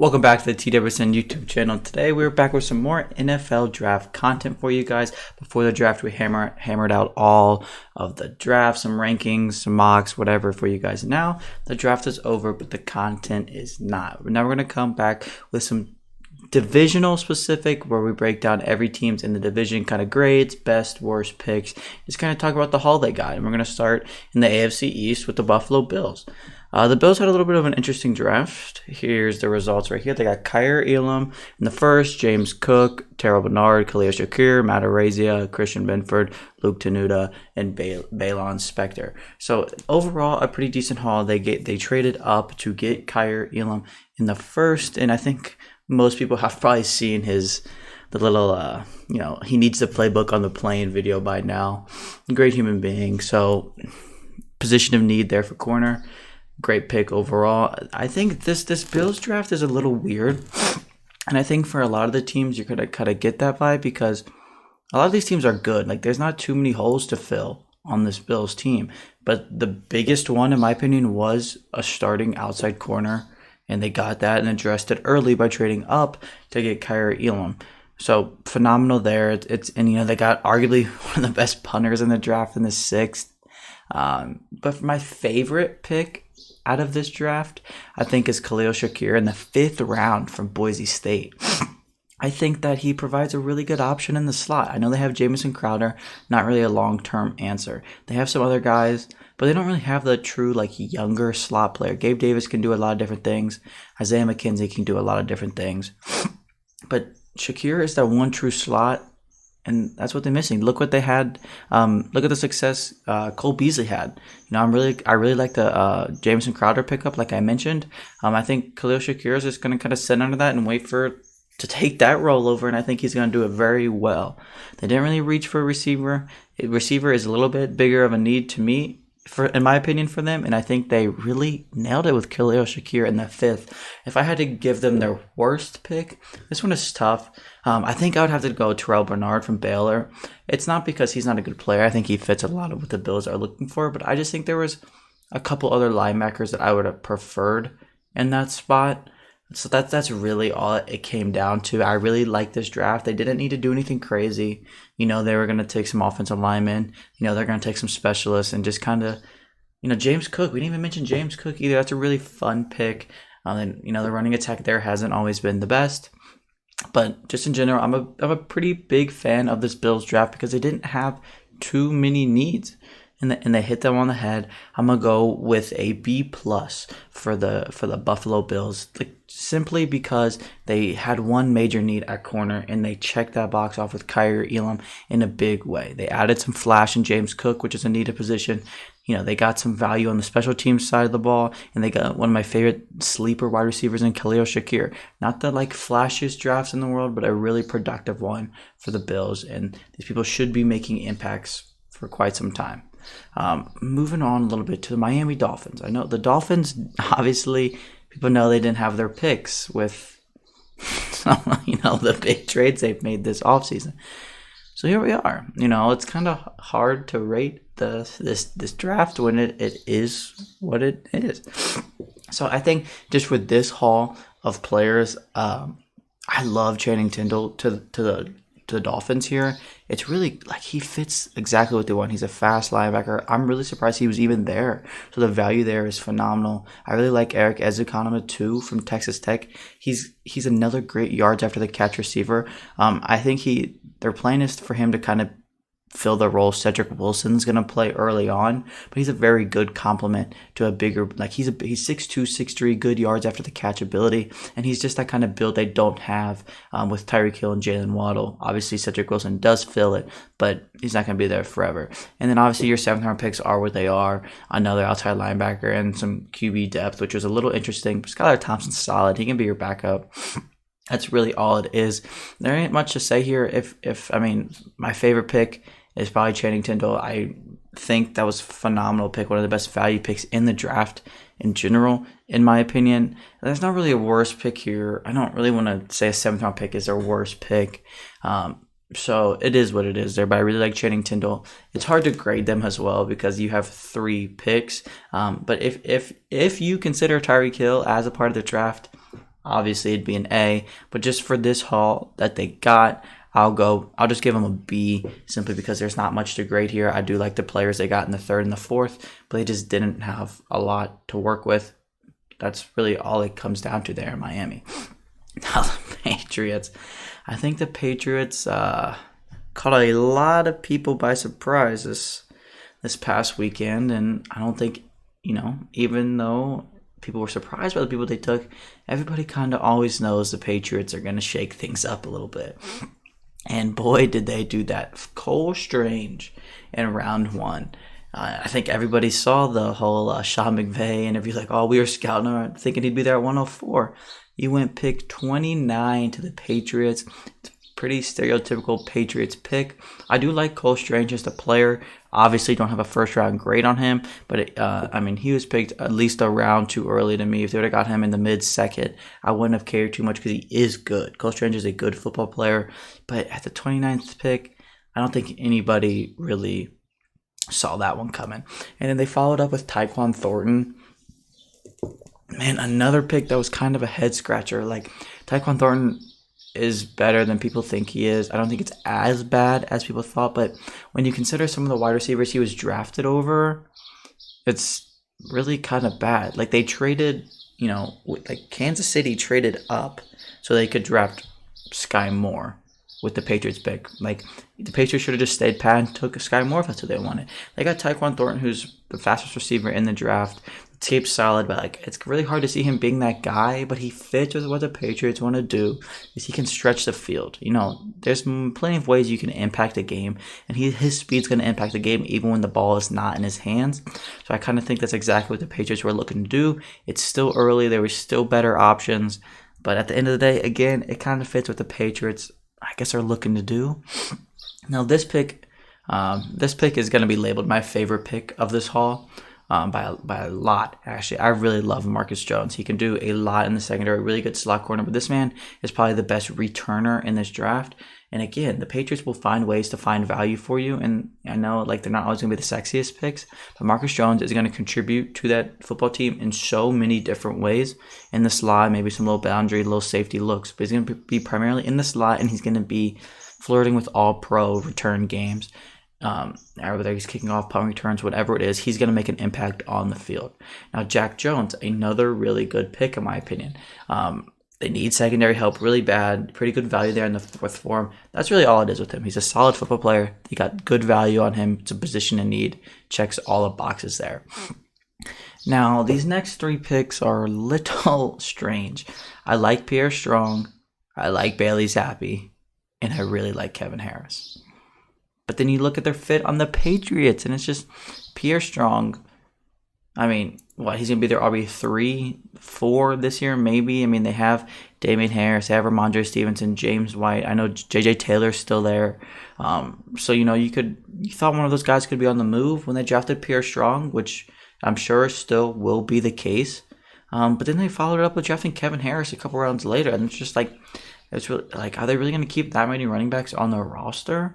Welcome back to the TWSN YouTube channel. Today we're back with some more NFL draft content for you guys. Before the draft, we hammered out all of the drafts, some rankings, some mocks, whatever for you guys. Now the draft is over, but the content is not. Now we're going to come back with some divisional specific, where we break down every team's in the division, kind of grades, best, worst picks. Just kind of talk about the haul they got. And we're going to start in the AFC East with the Buffalo Bills. The Bills had a little bit of an interesting draft. Here's the results right here. They got 𝐤𝐤𝐰𝐰 in the first, James Cook, Terrell Bernard, Khalil Shakir, Matt Araiza, Christian Benford, Luke Tenuta, and Baylon Spector. So overall, a pretty decent haul. They traded up to get 𝐤𝐤𝐰𝐰 in the first, and I think most people have probably seen the little he needs the playbook on the plane video by now. Great human being. So position of need there for corner. Great pick overall. I think this Bills draft is a little weird, and I think for a lot of the teams you're gonna kind of get that vibe because a lot of these teams are good. Like, there's not too many holes to fill on this Bills team, but the biggest one, in my opinion, was a starting outside corner, and they got that and addressed it early by trading up to get 𝐤𝐤𝐰𝐰. So phenomenal there. They got arguably one of the best punters in the draft in the sixth. But for my favorite pick out of this draft, I think is Khalil Shakir in the 5th round from Boise State. I think that he provides a really good option in the slot. I know they have Jamison Crowder, not really a long-term answer. They have some other guys, but they don't really have the true younger slot player. Gabe Davis can do a lot of different things. Isaiah McKenzie can do a lot of different things. But Shakir is that one true slot, and that's what they're missing. Look what they had. Look at the success Cole Beasley had. I really like the Jamison Crowder pickup, like I mentioned. I think Khalil Shakir is just going to kind of sit under that and wait for it to take that role over, and I think he's going to do it very well. They didn't really reach for a receiver. A receiver is a little bit bigger of a need to me, in my opinion, for them, and I think they really nailed it with Khalil Shakir in the 5th. If I had to give them their worst pick, this one is tough. I think I would have to go Terrell Bernard from Baylor. It's not because he's not a good player. I think he fits a lot of what the Bills are looking for, but I just think there was a couple other linebackers that I would have preferred in that spot. So that's really all it came down to. I really like this draft. They didn't need to do anything crazy. They were going to take some offensive linemen. They're going to take some specialists and just kind of, James Cook. We didn't even mention James Cook either. That's a really fun pick. And the running attack there hasn't always been the best. But just in general, I'm a pretty big fan of this Bills draft because they didn't have too many needs. And they hit them on the head. I'm gonna go with a B+ for the Buffalo Bills, simply because they had one major need at corner and they checked that box off with 𝐤𝐤𝐰𝐰 in a big way. They added some flash in James Cook, which is a needed position. They got some value on the special teams side of the ball, and they got one of my favorite sleeper wide receivers in Khalil Shakir. Not the flashiest drafts in the world, but a really productive one for the Bills, and these people should be making impacts for quite some time. Moving on a little bit to the Miami Dolphins. I know the Dolphins, obviously, people know they didn't have their picks with the big trades they've made this offseason. So here we are. It's kind of hard to rate this draft when it is what it is. So I think just with this haul of players, I love Channing Tindall to the Dolphins here. It's really he fits exactly what they want. He's a fast linebacker. I'm really surprised he was even there. So the value there is phenomenal. I really like Eric Ezukanma too from Texas Tech. He's another great yards after the catch receiver. I think their plan is for him to kind of fill the role Cedric Wilson's going to play early on, but he's a very good complement to a bigger, he's 6'2", 6'3", good yards after the catch ability, and he's just that kind of build they don't have with Tyreek Hill and Jalen Waddle. Obviously, Cedric Wilson does fill it, but he's not going to be there forever. And then obviously your 7th round picks are what they are, another outside linebacker and some QB depth, which was a little interesting. Skylar Thompson's solid. He can be your backup. That's really all it is. There ain't much to say here. My favorite pick is probably Channing Tindall. I think that was a phenomenal pick, one of the best value picks in the draft in general, in my opinion. There's not really a worst pick here. I don't really want to say a 7th round pick is their worst pick. So it is what it is there, but I really like Channing Tindall. It's hard to grade them as well because you have 3 picks. But if you consider Tyreek Hill as a part of the draft, obviously it'd be an A. But just for this haul that they got, I'll just give them a B simply because there's not much to grade here. I do like the players they got in the third and the fourth, but they just didn't have a lot to work with. That's really all it comes down to there in Miami. Now the Patriots. I think the Patriots caught a lot of people by surprise this past weekend, and I don't think, even though people were surprised by the people they took, everybody kind of always knows the Patriots are going to shake things up a little bit. And boy, did they do that. Cole Strange in round 1. I think everybody saw the whole Sean McVay interview, like, we were scouting him, thinking he'd be there at 104. He went pick 29 to the Patriots. It's a pretty stereotypical Patriots pick. I do like Cole Strange as a player. Obviously, don't have a first-round grade on him, but he was picked at least a round too early to me. If they would have got him in the mid-second, I wouldn't have cared too much because he is good. Cole Strange is a good football player, but at the 29th pick, I don't think anybody really saw that one coming. And then they followed up with Tyquan Thornton. Man, another pick that was kind of a head-scratcher. Like, Tyquan Thornton is better than people think he is. I don't think it's as bad as people thought, but when you consider some of the wide receivers he was drafted over, it's really kind of bad. Like, they traded, Kansas City traded up so they could draft Sky Moore with the Patriots pick. Like, the Patriots should have just stayed pat and took Sky Moore if that's what they wanted. They got Tyquan Thornton, who's the fastest receiver in the draft. Tape's solid, but it's really hard to see him being that guy, but he fits with what the Patriots want to do is he can stretch the field. There's plenty of ways you can impact a game, and his speed's going to impact the game even when the ball is not in his hands. So I kind of think that's exactly what the Patriots were looking to do. It's still early. There were still better options, but at the end of the day, again, it kind of fits what the Patriots, I guess, are looking to do. Now, this pick is going to be labeled my favorite pick of this haul. By a lot, actually. I really love Marcus Jones. He can do a lot in the secondary, really good slot corner, but this man is probably the best returner in this draft. And again, the Patriots will find ways to find value for you, and I know they're not always going to be the sexiest picks, but Marcus Jones is going to contribute to that football team in so many different ways. In the slot, maybe some little boundary, little safety looks, but he's going to be primarily in the slot, and he's going to be flirting with all-pro return games. Whether he's kicking off, punt returns, whatever it is, he's going to make an impact on the field. Now, Jack Jones, another really good pick in my opinion. They need secondary help really bad. Pretty good value there in the fourth form. That's really all it is with him. He's a solid football player. You got good value on him. It's a position in need. Checks all the boxes there. Now, these next 3 picks are a little strange. I like Pierre Strong. I like Bailey Zappi. And I really like Kevin Harris. But then you look at their fit on the Patriots, and it's just Pierre Strong. He's going to be their RB3, 4 this year, maybe. They have Damian Harris, they have Ramondre Stevenson, James White. I know J.J. Taylor's still there. So, you thought one of those guys could be on the move when they drafted Pierre Strong, which I'm sure still will be the case. But then they followed it up with drafting Kevin Harris a couple rounds later, and it's just it's really are they really going to keep that many running backs on their roster?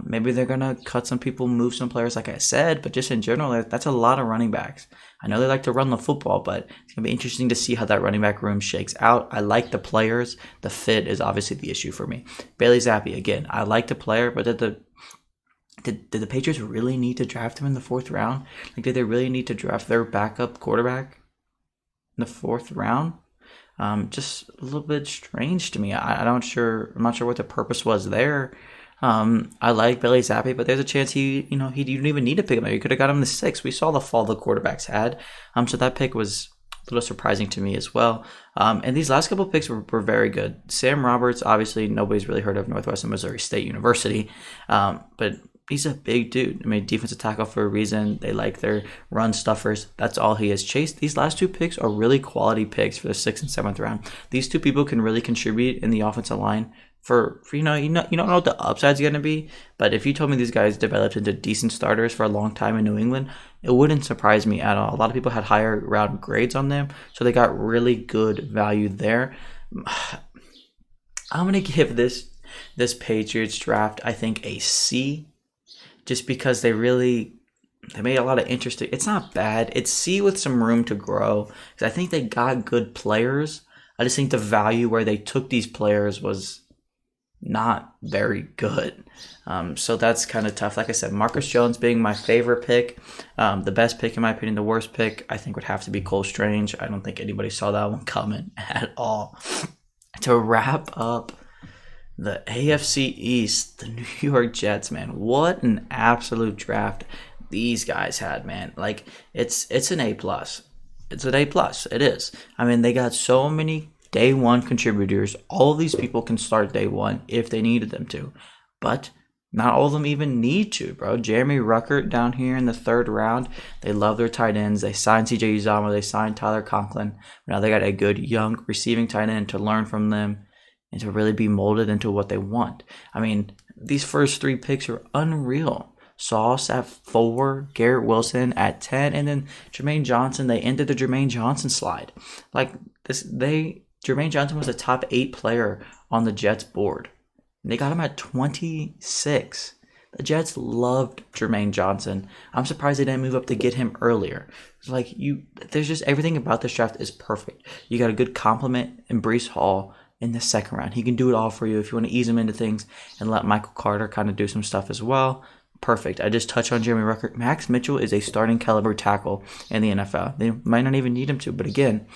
Maybe they're going to cut some people, move some players, like I said, but just in general, that's a lot of running backs. I know they like to run the football, but it's going to be interesting to see how that running back room shakes out. I like the players. The fit is obviously the issue for me. Bailey Zappi, again, I like the player, but did the Patriots really need to draft him in the 4th round? Did they really need to draft their backup quarterback in the 4th round? Just a little bit strange to me. I'm not sure what the purpose was there. I like Bailey Zappi, but there's a chance he didn't even need to pick him. You could have got him the 6th. We saw the fall the quarterbacks had. So that pick was a little surprising to me as well. And these last couple picks were very good. Sam Roberts, obviously nobody's really heard of Northwestern Missouri State University, but he's a big dude. Defensive tackle for a reason. They like their run stuffers. That's all he is. Chase, these last 2 picks are really quality picks for the 6th and 7th round. These 2 people can really contribute in the offensive line. You don't know what the upside's going to be, but if you told me these guys developed into decent starters for a long time in New England, it wouldn't surprise me at all. A lot of people had higher round grades on them, so they got really good value there. I'm going to give this Patriots draft, I think, a C, just because they made a lot of interesting. It's not bad. It's C with some room to grow, because I think they got good players. I just think the value where they took these players was not very good. So that's kind of tough. Like I said, Marcus Jones being my favorite pick. The best pick, in my opinion, the worst pick, I think would have to be Cole Strange. I don't think anybody saw that one coming at all. To wrap up the AFC East, the New York Jets, man, what an absolute draft these guys had, man. Like, it's an A+. It's an A+. It is. I mean, they got so many day one contributors. All of these people can start day one if they needed them to. But not all of them even need to, bro. Jeremy Ruckert down here in the 3rd round. They love their tight ends. They signed CJ Uzomah. They signed Tyler Conklin. Now they got a good young receiving tight end to learn from them and to really be molded into what they want. I mean, these first 3 picks are unreal. Sauce at 4, Garrett Wilson at 10, and then Jermaine Johnson. They ended the Jermaine Johnson slide. Like this, Jermaine Johnson was a top 8 player on the Jets board. And they got him at 26. The Jets loved Jermaine Johnson. I'm surprised they didn't move up to get him earlier. It's like there's just everything about this draft is perfect. You got a good compliment in Breece Hall in the 2nd round. He can do it all for you if you want to ease him into things and let Michael Carter kind of do some stuff as well. Perfect. I just touched on Jeremy Ruckert. Max Mitchell is a starting caliber tackle in the NFL. They might not even need him to, but again,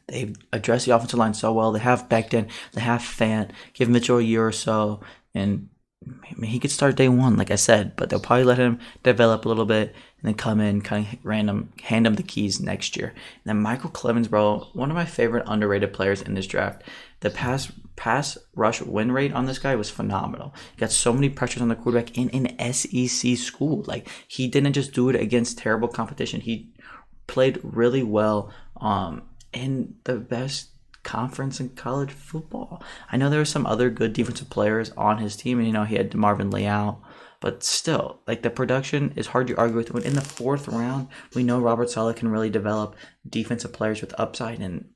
they've addressed the offensive line so well. They have Becton. They have Fant. Give Mitchell a year or so, and he could start day one, like I said. But they'll probably let him develop a little bit and then come in, kind of hand him the keys next year. And then Michael Clemens, bro, one of my favorite underrated players in this draft. The pass rush win rate on this guy was phenomenal. He got so many pressures on the quarterback in an SEC school. Like, he didn't just do it against terrible competition. He played really well in the best conference in college football. I know there were some other good defensive players on his team, and he had DeMarvin Leal, but still, like, the production is hard to argue with. When in the 4th round, we know Robert Saleh can really develop defensive players with upside, and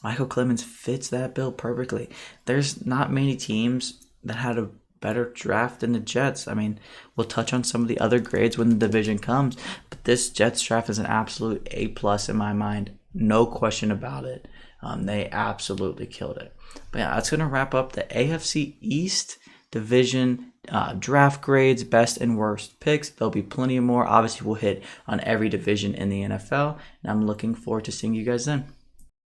Michael Clemens fits that bill perfectly. There's not many teams that had a better draft than the Jets. I mean, we'll touch on some of the other grades when the division comes, but this Jets draft is an absolute A+ in my mind. No question about it. They absolutely killed it. But yeah, that's going to wrap up the AFC East division draft grades, best and worst picks. There'll be plenty more. Obviously, we'll hit on every division in the NFL, and I'm looking forward to seeing you guys then.